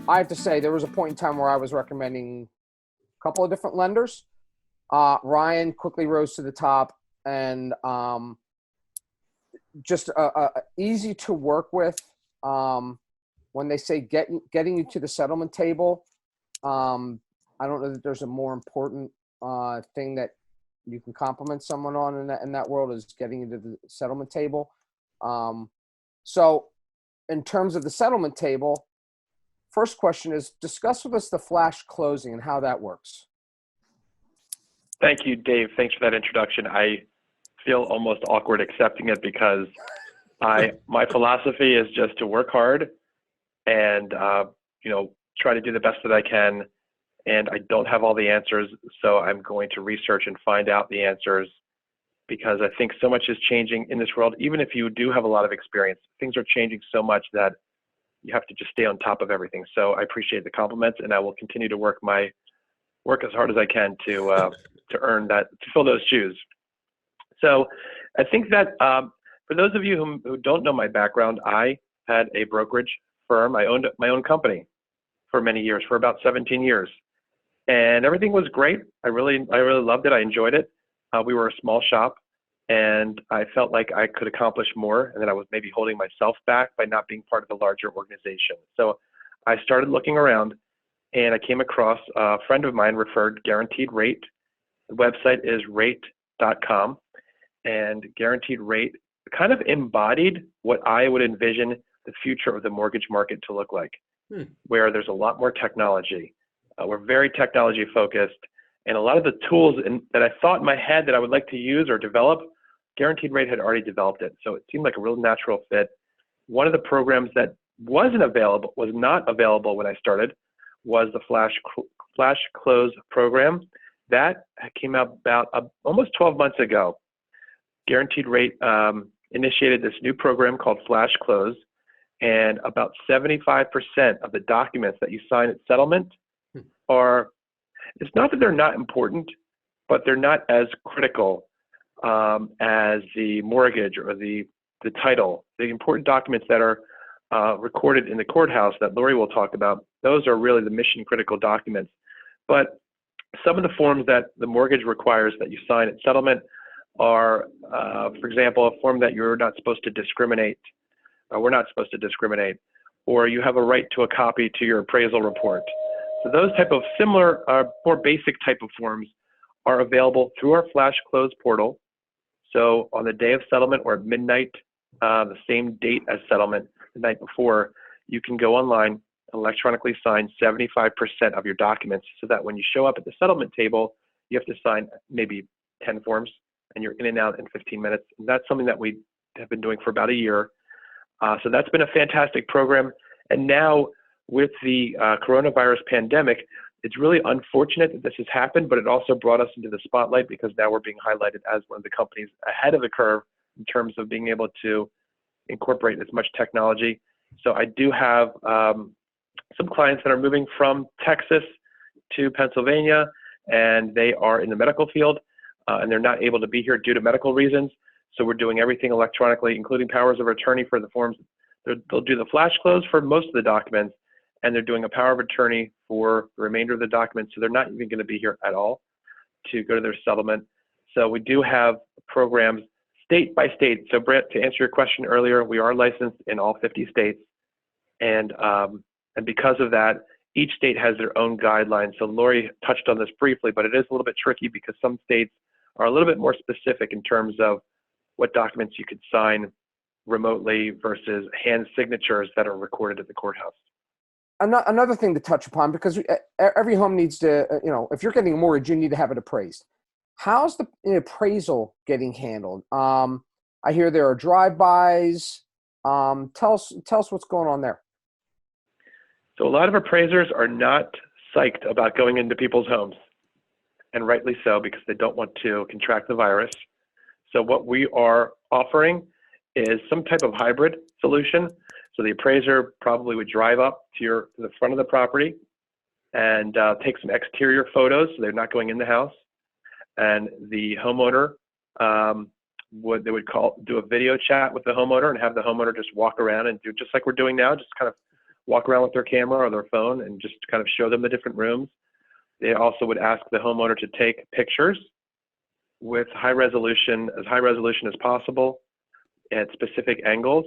I have to say there was a point in time where I was recommending a couple of different lenders. Ryan quickly rose to the top, and just easy to work with. When they say getting you to the settlement table, I don't know that there's a more important thing that you can compliment someone on in that world is getting you to the settlement table. So in terms of the settlement table, first question is discuss with us the flash closing and how that works. Thank you, Dave. Thanks for that introduction. I feel almost awkward accepting it because my philosophy is just to work hard and try to do the best that I can. And I don't have all the answers, so I'm going to research and find out the answers, because I think so much is changing in this world. Even if you do have a lot of experience, things are changing so much that you have to just stay on top of everything. So I appreciate the compliments, and I will continue to work as hard as I can to earn that, to fill those shoes. So I think that for those of you who don't know my background, I had a brokerage firm. I owned my own company for many years, for about 17 years. And everything was great. I really loved it. I enjoyed it. We were a small shop, and I felt like I could accomplish more, and that I was maybe holding myself back by not being part of a larger organization. So I started looking around, and I came across a friend of mine referred Guaranteed Rate. The website is rate.com, and Guaranteed Rate kind of embodied what I would envision the future of the mortgage market to look like, where there's a lot more technology. We're very technology focused, and a lot of the tools that I thought in my head that I would like to use or develop, Guaranteed Rate had already developed it. So it seemed like a real natural fit. One of the programs that was not available when I started was the Flash Close program. That came out about almost 12 months ago. Guaranteed Rate initiated this new program called Flash Close, and about 75% of the documents that you sign at settlement it's not that they're not important, but they're not as critical as the mortgage or the title. The important documents that are recorded in the courthouse that Lori will talk about, those are really the mission critical documents. But some of the forms that the mortgage requires that you sign at settlement are, for example, a form that you're not supposed to discriminate, we're not supposed to discriminate, or you have a right to a copy to your appraisal report. So those type of similar, more basic type of forms are available through our Flash Close portal. So on the day of settlement or at midnight, the same date as settlement, the night before, you can go online, electronically sign 75% of your documents, so that when you show up at the settlement table, you have to sign maybe 10 forms, and you're in and out in 15 minutes. And that's something that we have been doing for about a year. So that's been a fantastic program. And now with the coronavirus pandemic, it's really unfortunate that this has happened, but it also brought us into the spotlight because now we're being highlighted as one of the companies ahead of the curve in terms of being able to incorporate as much technology. So I do have some clients that are moving from Texas to Pennsylvania, and they are in the medical field, and they're not able to be here due to medical reasons. So we're doing everything electronically, including powers of attorney for the forms. They'll do the Flash Close for most of the documents, and they're doing a power of attorney for the remainder of the documents. So they're not even going to be here at all to go to their settlement. So we do have programs state by state. So Brett, to answer your question earlier, we are licensed in all 50 states. And because of that, each state has their own guidelines. So Lori touched on this briefly, but it is a little bit tricky because some states are a little bit more specific in terms of what documents you could sign remotely versus hand signatures that are recorded at the courthouse. Another thing to touch upon, because every home needs to, if you're getting a mortgage, you need to have it appraised. How's the appraisal getting handled? I hear there are drive-bys. Tell us what's going on there. So a lot of appraisers are not psyched about going into people's homes, and rightly so, because they don't want to contract the virus. So what we are offering is some type of hybrid solution. So the appraiser probably would drive up to the front of the property and take some exterior photos, so they're not going in the house. And the homeowner do a video chat with the homeowner and have the homeowner just walk around and do just like we're doing now, just kind of walk around with their camera or their phone and just kind of show them the different rooms. They also would ask the homeowner to take pictures with high resolution as possible at specific angles,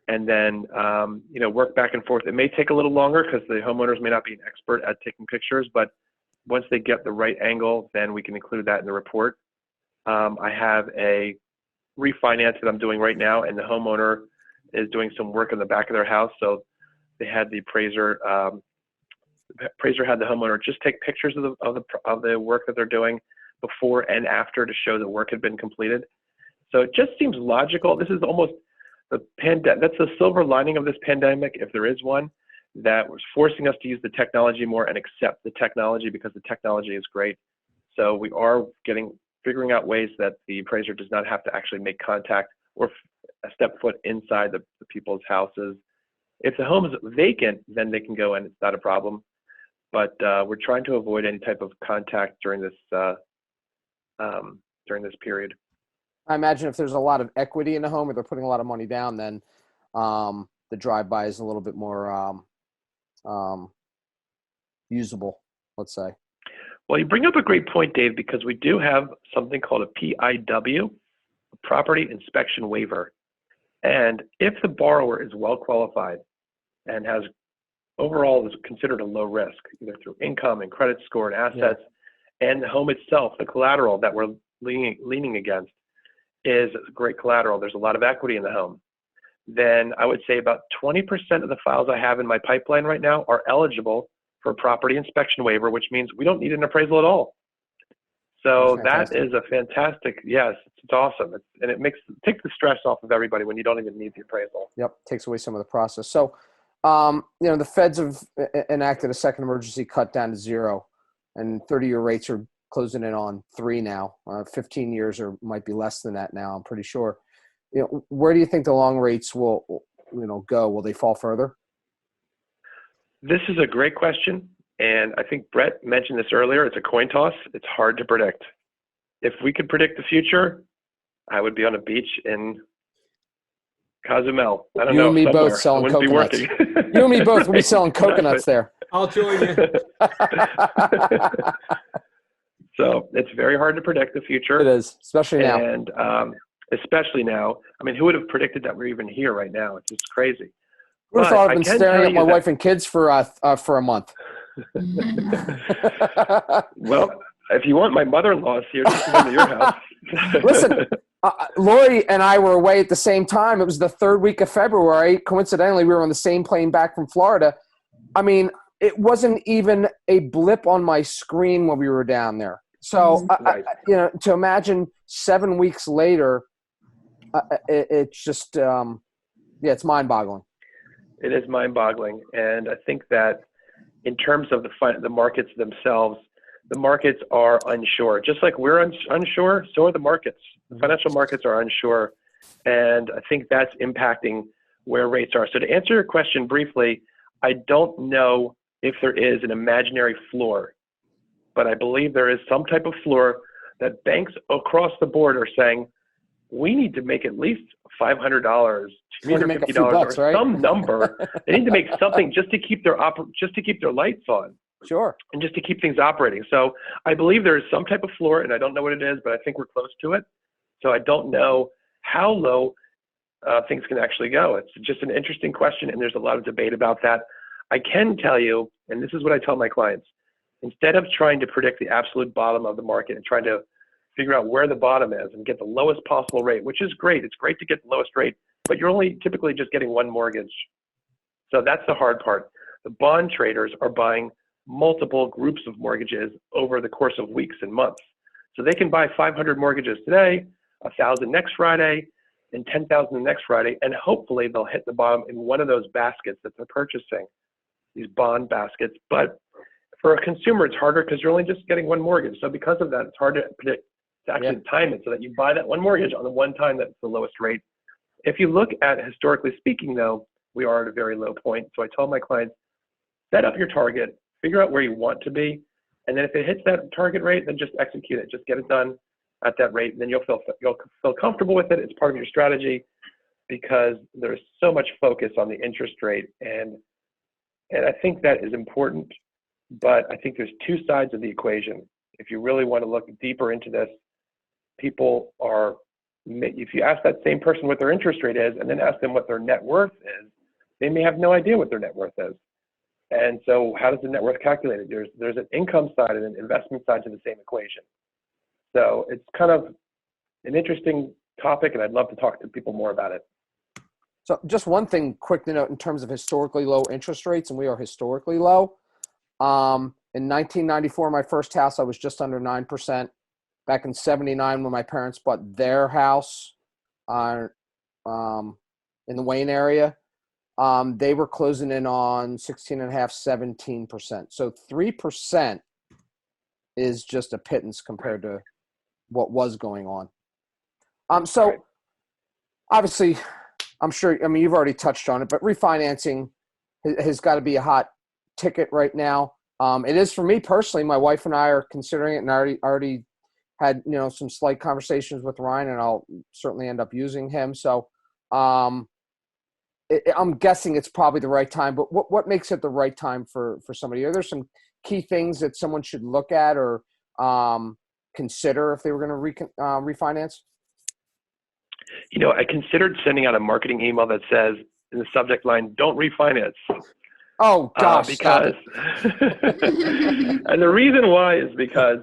and then work back and forth. It may take a little longer because the homeowners may not be an expert at taking pictures, but once they get the right angle, then we can include that in the report. I have a refinance that I'm doing right now, and the homeowner is doing some work in the back of their house. So they had the appraiser had the homeowner just take pictures of the work that they're doing before and after to show the work had been completed. So it just seems logical. This is almost the pandemic. That's the silver lining of this pandemic, if there is one, that was forcing us to use the technology more and accept the technology, because the technology is great. So we are figuring out ways that the appraiser does not have to actually make contact or step foot inside the people's houses. If the home is vacant, then they can go in. It's not a problem. But we're trying to avoid any type of contact during this period. I imagine if there's a lot of equity in the home or they're putting a lot of money down, then the drive-by is a little bit more usable, let's say. Well, you bring up a great point, Dave, because we do have something called a PIW, a property inspection waiver. And if the borrower is well qualified and has overall is considered a low risk, either through income and credit score and assets, and the home itself, the collateral that we're leaning against is great collateral. There's a lot of equity in the home. Then I would say about 20% of the files I have in my pipeline right now are eligible for a property inspection waiver, which means we don't need an appraisal at all. So that is a fantastic, yes, it's awesome. And it takes the stress off of everybody when you don't even need the appraisal. Yep, takes away some of the process. So, the feds have enacted a second emergency cut down to 0, and 30-year rates are closing in on 3 now. 15 years or might be less than that now, I'm pretty sure. Where do you think the long rates will, go? Will they fall further? This is a great question. And I think Brett mentioned this earlier. It's a coin toss. It's hard to predict. If we could predict the future, I would be on a beach in Cozumel. I don't know. You and me somewhere. both selling coconuts. You and me both will be selling coconuts there. I'll join you. So it's very hard to predict the future. It is, especially now. And especially now. I mean, who would have predicted that we're even here right now? It's just crazy. Who would have thought I've been staring at my wife and kids for a month? Well, if you want, my mother-in-law's here to come to your house. Listen, Lori and I were away at the same time. It was the 3rd week of February. Coincidentally, we were on the same plane back from Florida. I mean, it wasn't even a blip on my screen when we were down there. So, Right. To imagine 7 weeks later, it's just, it's mind-boggling. It is mind-boggling, and I think that in terms of the markets themselves, the markets are unsure. Just like we're unsure, so are the markets. The financial markets are unsure, and I think that's impacting where rates are. So to answer your question briefly, I don't know if there is an imaginary floor, but I believe there is some type of floor that banks across the board are saying, we need to make at least $500, $250, or some number. They need to make something just to keep their lights on. Sure. And just to keep things operating. So I believe there is some type of floor, and I don't know what it is, but I think we're close to it. So I don't know how low things can actually go. It's just an interesting question, and there's a lot of debate about that. I can tell you, and this is what I tell my clients, instead of trying to predict the absolute bottom of the market and trying to figure out where the bottom is and get the lowest possible rate, which is great. It's great to get the lowest rate, but you're only typically just getting one mortgage. So that's the hard part. The bond traders are buying multiple groups of mortgages over the course of weeks and months. So they can buy 500 mortgages today, 1,000 next Friday, and 10,000 the next Friday, and hopefully they'll hit the bottom in one of those baskets that they're purchasing, these bond baskets. But for a consumer, it's harder because you're only just getting one mortgage. So because of that, it's hard to predict, to actually time it so that you buy that one mortgage on the one time that's the lowest rate. If you look at historically speaking, though, we are at a very low point. So I tell my clients, set up your target, figure out where you want to be, and then if it hits that target rate, then just execute it. Just get it done at that rate, and then you'll feel comfortable with it. It's part of your strategy because there's so much focus on the interest rate, and And I think that is important, but I think there's two sides of the equation. If you really want to look deeper into this, people are, if you ask that same person what their interest rate is and then ask them what their net worth is, they may have no idea what their net worth is. And so how does the net worth calculate? There's an income side and an investment side to the same equation. So it's kind of an interesting topic, and I'd love to talk to people more about it. So just one thing quick to note in terms of historically low interest rates, and we are historically low. In 1994, my first house, I was just under 9%. Back in 79, when my parents bought their house in the Wayne area, they were closing in on 16.5%, 17%. So 3% is just a pittance compared to what was going on. So Right. Obviously, I'm sure, I mean, you've already touched on it, but refinancing has got to be a hot ticket right now. It is for me personally. My wife and I are considering it, and I already had, some slight conversations with Ryan, and I'll certainly end up using him. So I'm guessing it's probably the right time, but what makes it the right time for somebody? Are there some key things that someone should look at or consider if they were going to refinance? I considered sending out a marketing email that says in the subject line, "Don't refinance." Oh gosh, because and the reason why is because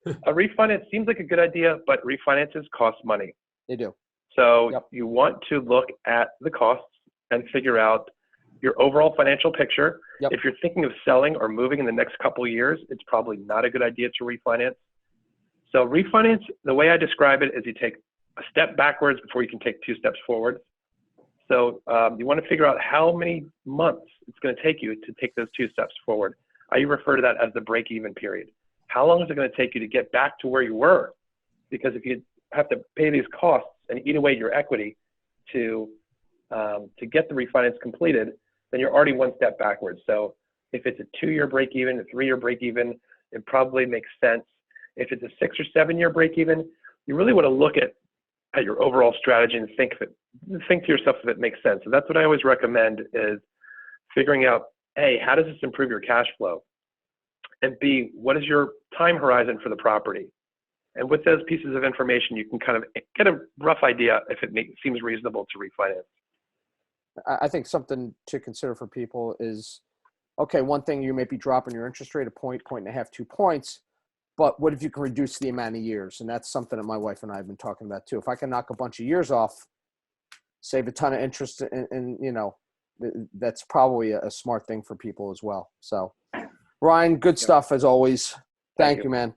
a refinance seems like a good idea, but refinances cost money. They do. So Yep. You want to look at the costs and figure out your overall financial picture. Yep. If you're thinking of selling or moving in the next couple of years, it's probably not a good idea to refinance. So refinance, the way I describe it is you take a step backwards before you can take two steps forward. So you want to figure out how many months it's going to take you to take those two steps forward. I refer to that as the break-even period. How long is it going to take you to get back to where you were? Because if you have to pay these costs and eat away your equity to get the refinance completed, then you're already one step backwards. So if it's a 2-year break-even, a 3-year break-even, it probably makes sense. If it's a 6 or 7-year break-even, you really want to look at your overall strategy and think to yourself if it makes sense. So that's what I always recommend is figuring out, A, how does this improve your cash flow? And B, what is your time horizon for the property? And with those pieces of information, you can kind of get a rough idea if it seems reasonable to refinance. I think something to consider for people is, okay, one thing, you may be dropping your interest rate a point and a half, 2 points, but what if you can reduce the amount of years? And that's something that my wife and I have been talking about too. If I can knock a bunch of years off, save a ton of interest, and that's probably a smart thing for people as well. So, Ryan, good stuff as always. Thank you, man.